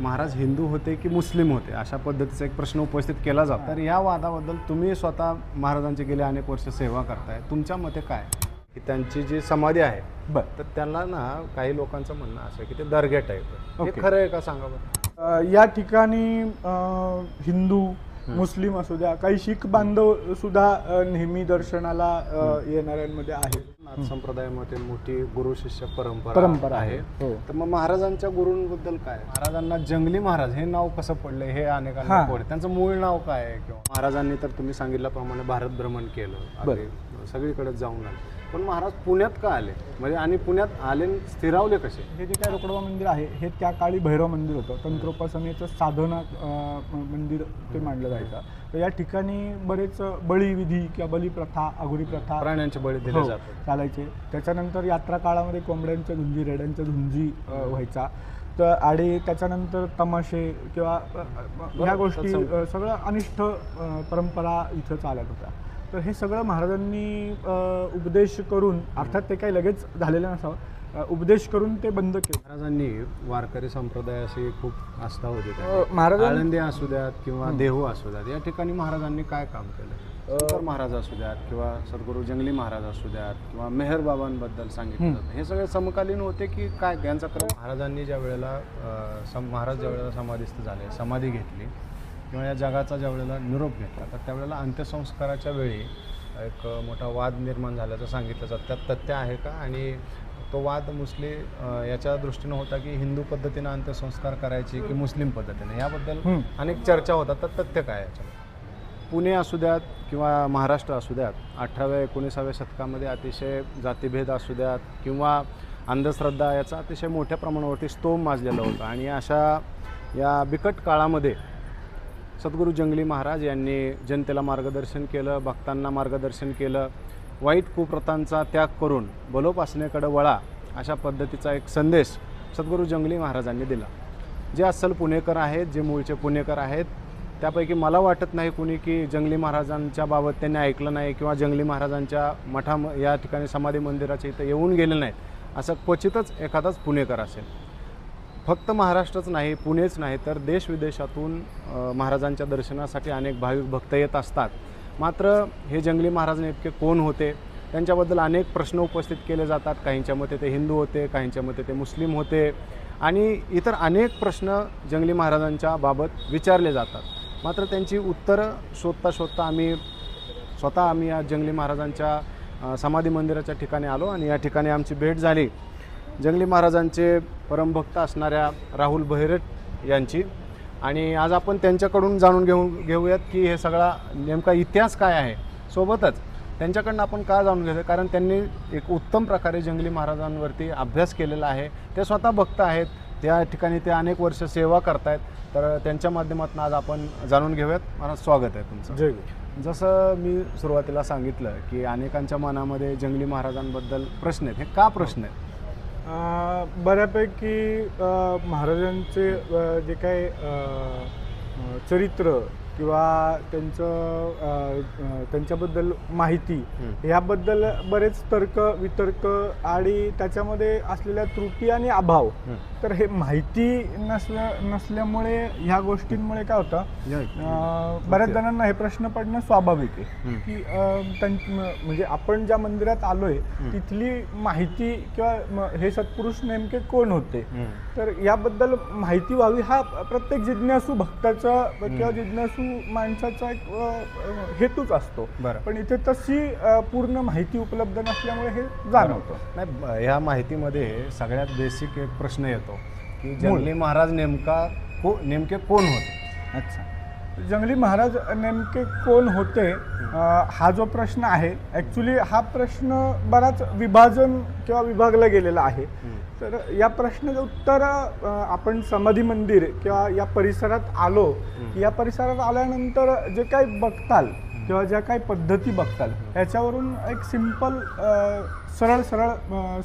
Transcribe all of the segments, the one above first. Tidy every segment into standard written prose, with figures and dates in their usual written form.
महाराज हिंदू होते की मुस्लिम होते अशा पद्धतीचा एक प्रश्न उपस्थित केला जातो। तर या वादाबद्दल तुम्ही स्वतः महाराजांची गेली अनेक वर्ष सेवा करताय, तुमच्या मते काय की त्यांची जी समाधी आहे तर त्याला ना काही लोकांचं म्हणणं असं की ते दर्ग्या टाईप आहे, हे खरं आहे का सांगा बरं? या ठिकाणी हिंदू मुस्लिम असू द्या, काही शीख बांधव सुद्धा नेहमी दर्शनाला येणाऱ्यांमध्ये आहेत। नाथ संप्रदायामध्ये मोठी गुरु शिष्य परंपरा आहे। तर मग महाराजांच्या गुरूंबद्दल काय, महाराजांना जंगली महाराज हे नाव कसं पडलं हे अनेकांना पडलं, त्यांचं मूळ नाव काय आहे? किंवा महाराजांनी तर तुम्ही सांगितल्याप्रमाणे भारत भ्रमण केलं, सगळीकडे जाऊन आले, पण महाराज पुण्यात का आले म्हणजे आणि पुण्यात आले स्थिरावले कसे? हे जे काही रोकडवा मंदिर आहे हे त्या काळी भैरव मंदिर होतं, तंत्रोपासनेचं साधना मंदिर ते मानलं जायचं। तर या ठिकाणी बरेच बळीविधी किंवा बलिप्रथा, अघोरी प्रथा, प्राण्यांचे बळी दिले जातात चालायचे। त्याच्यानंतर यात्रा काळामध्ये कोंबड्यांच्या झुंजी, रेड्यांच्या झुंजी व्हायचा। तर आणि त्याच्यानंतर तमाशे किंवा ह्या गोष्टी सगळं अनिष्ट परंपरा इथं चालत होत्या। तर हे सगळं महाराजांनी उपदेश करून, अर्थात ते काही लगेच झालेलं नसावं, उपदेश करून ते बंद केलं। महाराजांनी वारकरी संप्रदायाशी खूप आस्था होती, आळंदी असू द्यात किंवा देहू असू द्यात, या ठिकाणी महाराजांनी काय काम केलं? शंकर महाराज असू द्यात किंवा सद्गुरू जंगली महाराज असू द्यात किंवा मेहर बाबांबद्दल सांगितलं जातं, हे सगळे समकालीन होते की काय यांचा क्रम? महाराजांनी ज्या वेळेला महाराज ज्या वेळेला समाधीस्थ झाले, समाधी घेतली किंवा या जगाचा ज्या वेळेला निरोप घेतला, तर त्यावेळेला अंत्यसंस्काराच्या वेळी एक मोठा वाद निर्माण झाल्याचं सांगितलं जातं, त्यात तथ्य आहे का? आणि तो वाद याच्या दृष्टीनं होता की हिंदू पद्धतीनं अंत्यसंस्कार करायचे की मुस्लिम पद्धतीने, याबद्दल अनेक चर्चा होतात, तर तथ्य काय याच्यामध्ये? पुणे असू द्यात किंवा महाराष्ट्र असू द्यात, 18व्या-19व्या शतकामध्ये अतिशय जातीभेद असू द्यात किंवा अंधश्रद्धा याचा अतिशय मोठ्या प्रमाणावरती स्तोम माजलेला होता। आणि अशा या बिकट काळामध्ये सद्गुरू जंगली महाराज यांनी जनतेला मार्गदर्शन केलं, भक्तांना मार्गदर्शन केलं, वाईट कुप्रथांचा त्याग करून बलोपासनेकडे वळा अशा पद्धतीचा एक संदेश सद्गुरू जंगली महाराजांनी दिला। जे अस्सल पुणेकर आहेत, जे मूळचे पुणेकर आहेत, त्यापैकी मला वाटत नाही कुणी की जंगली महाराजांच्या बाबत त्यांनी ऐकलं नाही किंवा जंगली महाराजांच्या या ठिकाणी समाधी मंदिराच्या इथं येऊन गेले नाहीत असं क्वचितच एखादाच पुणेकर असेल। फक्त महाराष्ट्रच नाही, पुणेच नाही तर देश विदेशातून महाराजांच्या दर्शनासाठी अनेक भाविक भक्त येत असतात। मात्र हे जंगली महाराज नेमके कोण होते, त्यांच्याबद्दल अनेक प्रश्न उपस्थित केले जातात। काहींच्या मते ते हिंदू होते, काहींच्या मते ते मुस्लिम होते आणि इतर अनेक प्रश्न जंगली महाराजांच्या बाबत विचारले जातात। मात्र त्यांची उत्तरं शोधता आम्ही या जंगली महाराजांच्या समाधी मंदिराच्या ठिकाणी आलो आणि या ठिकाणी आमची भेट झाली जंगली महाराजांचे परमभक्त असणाऱ्या राहुल बहिरट यांची। आणि आज आपण त्यांच्याकडून जाणून घेऊयात की हे सगळा नेमका इतिहास काय आहे। सोबतच त्यांच्याकडनं आपण का जाणून घेतो, कारण त्यांनी एक उत्तम प्रकारे जंगली महाराजांवरती अभ्यास केलेला आहे, ते स्वतः भक्त आहेत, त्या ठिकाणी ते अनेक वर्ष सेवा करतायत। तर त्यांच्या माध्यमातून आज आपण जाणून घेऊयात। मला स्वागत आहे तुमचं। जय। जसं मी सुरुवातीला सांगितलं की अनेकांच्या मनामध्ये जंगली महाराजांबद्दल प्रश्न आहेत, हे का प्रश्न आहेत? बऱ्यापैकी महाराजांचे जे काही चरित्र किंवा त्यांच्याबद्दल माहिती याबद्दल बरेच तर्क वितर्क आणि त्याच्यामध्ये असलेल्या त्रुटी आणि अभाव, तर हे माहिती नसल्यामुळे ह्या गोष्टींमुळे काय होतं, बऱ्याच जणांना हे प्रश्न पडणं स्वाभाविक आहे की म्हणजे आपण ज्या मंदिरात आलोय तिथली माहिती किंवा हे सत्पुरुष नेमके कोण होते, तर याबद्दल माहिती व्हावी हा प्रत्येक जिज्ञासू भक्ताचा किंवा जिज्ञासू माणसाचा एक हेतूच असतो। पण इथे तशी पूर्ण माहिती उपलब्ध नसल्यामुळे हे जाणवतं। नाही, ह्या माहितीमध्ये सगळ्यात बेसिक एक प्रश्न येतो की जंगली महाराज नेमके कोण होते? अच्छा, जंगली महाराज नेमके कोण होते हा जो प्रश्न आहे, ॲक्च्युली हा प्रश्न बराच विभागला गेलेला आहे। तर या प्रश्नाचं उत्तर आपण समाधी मंदिर किंवा या परिसरात आलो, या परिसरात आल्यानंतर जे काही बघताल किंवा ज्या काही पद्धती बघताल ह्याच्यावरून एक सिंपल सरळ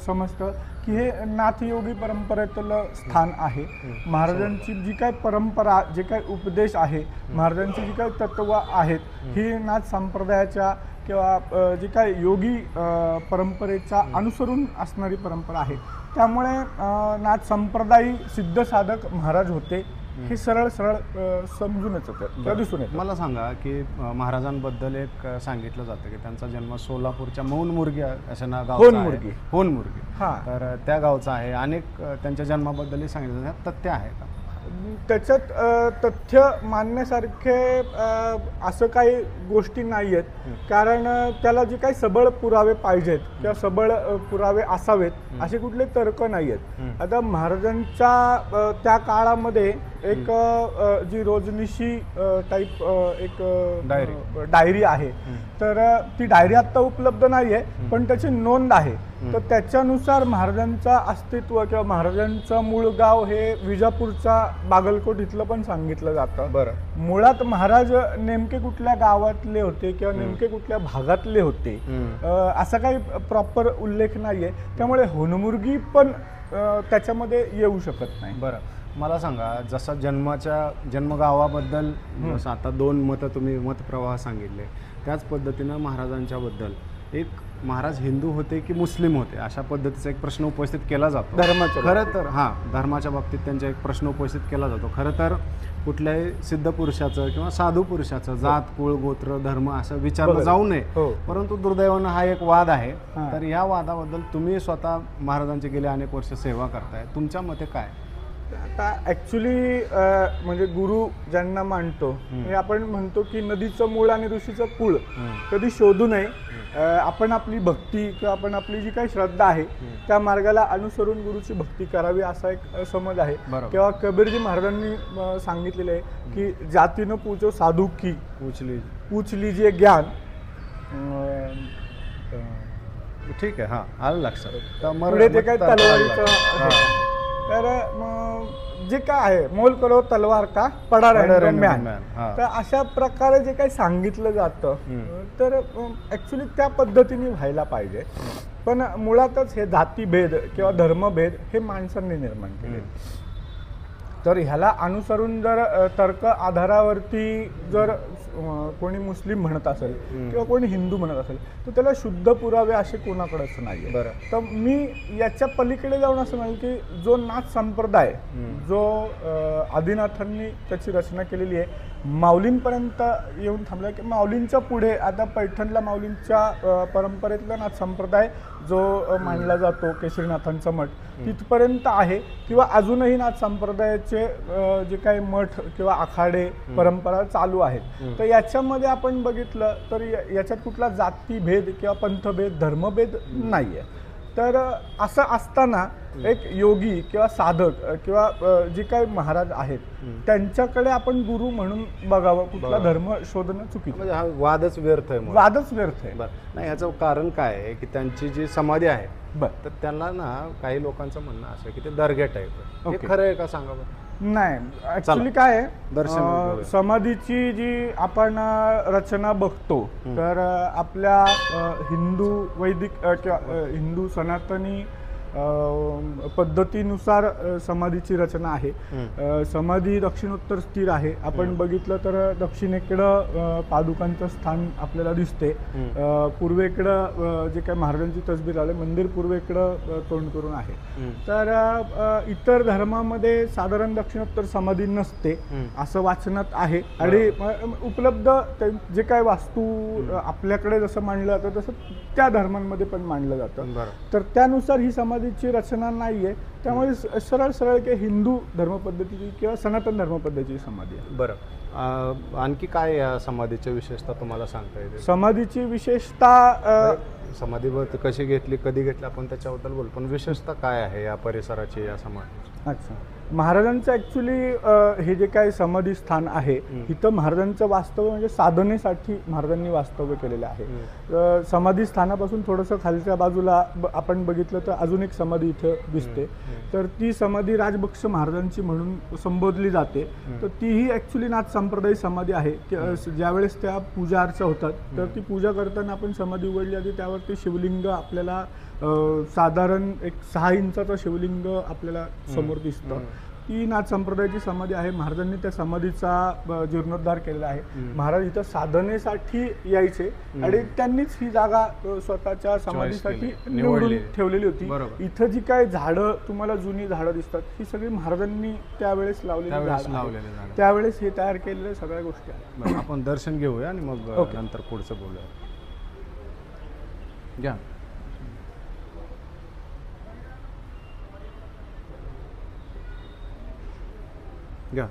समजतं की हे नाथयोगी परंपरेतलं स्थान आहे। महाराजांची जी काही परंपरा, जे काही उपदेश आहे, महाराजांची जी काही तत्व आहेत, ही नाथ संप्रदायाच्या किंवा जी काही योगी परंपरेचा अनुसरून असणारी परंपरा आहे। त्यामुळे नाथ संप्रदायी सिद्ध साधक महाराज होते, हे सरळ सरळ समजून येतं किंवा दिसून येतं. मला सांगा की महाराजांबद्दल एक सांगितलं जातं की त्यांचा जन्म सोलापूरच्या मौनमुर्गी अशा गाव होनमुर्गी. होनमुर्गी हां. तर त्या गावचा आहे. अनेक त्यांच्या जन्माबद्दलही सांगितलं जातं. तथ्य आहे का? त्याच्यात तथ्य मानण्यासारखे असं काही गोष्टी नाही आहेत, कारण त्याला जे काही सबळ पुरावे पाहिजेत किंवा सबळ पुरावे असावेत असे कुठले तर्क नाही आहेत. आता महाराजांच्या त्या काळामध्ये एक जी रोजनिशी टाईप एक डायरी आहे, तर ती डायरी आत्ता उपलब्ध नाही आहे, पण त्याची नोंद आहे. तर त्याच्यानुसार महाराजांचं अस्तित्व किंवा महाराजांचं मूळ गाव हे विजापूरचा बागलकोट इथलं पण सांगितलं जातं. बरं. मुळात महाराज नेमके कुठल्या गावातले होते किंवा नेमके कुठल्या भागातले होते असा काही प्रॉपर उल्लेख नाहीये, त्यामुळे होनमुर्गी पण त्याच्यामध्ये येऊ शकत नाही. बरं, मला सांगा, जसं जन्मगावाबद्दल जसं आता 2 मतं तुम्ही मतप्रवाह सांगितले, त्याच पद्धतीनं महाराजांच्याबद्दल एक महाराज हिंदू होते की मुस्लिम होते अशा पद्धतीचा एक प्रश्न उपस्थित केला जातो. धर्माच्या खरं तर धर्माच्या बाबतीत त्यांचा एक प्रश्न उपस्थित केला जातो. खरं तर कुठल्याही सिद्ध पुरुषाचं किंवा साधू पुरुषाचं जात, कुळ, गोत्र, धर्म असं विचारलं जाऊ नये. परंतु दुर्दैवानं हा एक वाद आहे. तर या वादाबद्दल तुम्ही स्वतः महाराजांची गेले अनेक वर्ष सेवा करताय, तुमच्या मते काय? आता ॲक्च्युली म्हणजे गुरु ज्यांना मानतो, म्हणजे आपण म्हणतो की नदीचं मूळ आणि ऋषीचं कुळ कधी शोधू नये. आपण आपली भक्ती किंवा आपण आपली जी काही श्रद्धा आहे त्या मार्गाला अनुसरून गुरुची भक्ती करावी असा एक समज आहे. किंवा कबीरजी महाराजांनी सांगितलेलं आहे की जातीनं पूजो साधू की पूछ लीजिए ज्ञान. ठीक आहे, आलं लक्षात. पुढे ते काय तलवारीचं, तर जे काय आहे मोल करो तलवार का पडा म्यान, तर अशा प्रकारे जे काही सांगितलं जातं तर ॲक्च्युली त्या पद्धतीने व्हायला पाहिजे. पण मुळातच हे जातीभेद किंवा धर्मभेद हे माणसांनी निर्माण केले. तर ह्याला अनुसरून जर तर्क आधारावरती जर कोणी मुस्लिम म्हणत असेल किंवा कोणी हिंदू म्हणत असेल तर त्याला शुद्ध पुरावे असे कोणाकडेच नाही. तर मी याच्या पलीकडे जाऊन असं म्हणेल की जो नाथ संप्रदाय जो आदिनाथांनी त्याची रचना केलेली आहे, माऊलींपर्यंत येऊन थांबला की माऊलींच्या पुढे आता पैठणला माऊलींच्या परंपरेतला नाथ संप्रदाय जो मानला जातो, केशरीनाथांचा मठ तिथपर्यंत आहे. किंवा अजूनही नाथ संप्रदायाचे जे काही मठ किंवा आखाडे परंपरा चालू आहेत. तर याच्यामध्ये आपण बघितलं तर याच्यात कुठला जातीभेद किंवा पंथभेद धर्मभेद नाही आहे. तर असं असताना एक योगी किंवा साधक किंवा जे काही महाराज आहेत त्यांच्याकडे आपण गुरु म्हणून बघावं. कुठला धर्म शोधणं चुकीचं, म्हणजे हा वादच व्यर्थ आहे. वादच व्यर्थ आहे. नाही, ह्याचं कारण काय आहे की त्यांची जी समाधी आहे तर त्याला ना काही लोकांचं म्हणणं असं की ते दर्ग्या टाईप आहे. हे खरं आहे का सांगा बरं? नाही, ऍक्च्युली काय आहे, समाधीची जी आपण रचना बघतो तर आपल्या हिंदू वैदिक किंवा हिंदू सनातनी पद्धतीनुसार समाधीची रचना आहे. समाधी दक्षिणोत्तर स्थिर आहे. आपण बघितलं तर दक्षिणेकडं पादुकांचं स्थान आपल्याला दिसते. पूर्वेकडं जे काही महाराजांची तसबीर आले मंदिर पूर्वेकडं तोंड करून आहे. तर इतर धर्मामध्ये साधारण दक्षिणोत्तर समाधी नसते असं वाचनात आहे. आणि उपलब्ध जे काय वास्तू आपल्याकडे जसं मांडलं जातं तसं त्या धर्मांमध्ये पण मांडलं जातं. तर त्यानुसार ही समाधीची रचना नाहीये. त्यामुळे सरळ सरळ की हिंदू धर्मपद्धतीची किंवा सनातन धर्मपद्धतीची समाधी आहे. बरं, आणखी काय या समाधीच्या विशेषता तुम्हाला सांगता येते? समाधीची विशेषता समाधी कशी घेतली, कधी घेतली आपण त्याच्याबद्दल बोल, पण विशेषता काय आहे या परिसराची, या समाधीची? अच्छा, महाराजांचं ॲक्च्युली हे जे काही समाधी स्थान आहे इथं महाराजांचं वास्तव्य म्हणजे साधनेसाठी महाराजांनी वास्तव्य केलेलं आहे. समाधी स्थानापासून थोडंसं खालच्या बाजूला आपण बघितलं तर अजून एक समाधी इथं दिसते. तर ती समाधी राजबक्ष महाराजांची म्हणून संबोधली जाते. तर तीही ॲक्च्युली नाथ संप्रदायी समाधी आहे. ज्यावेळेस त्या पूजा अर्चा होतात तर ती पूजा करताना आपण समाधी उघडली आधी त्यावरती शिवलिंग आपल्याला साधारण एक 6 इंचाचं शिवलिंग आपल्याला समोर दिसतं. ती नाथ संप्रदायाची समाधी आहे. महाराजांनी त्या समाधीचा जीर्णोद्धार केलेला आहे. महाराज इथं साधनेसाठी यायचे आणि त्यांनीच ही जागा स्वतःच्या समाधीसाठी निवडून ठेवलेली होती. इथं जी काय झाडं तुम्हाला जुनी झाडं दिसतात ही सगळी महाराजांनी त्यावेळेस लावलेली झाडं, त्यावेळेस हे तयार केलेल्या सगळ्या गोष्टी आहेत. आपण दर्शन घेऊया आणि मग नंतर पुढचं बोलूया. घ्या. घ्या.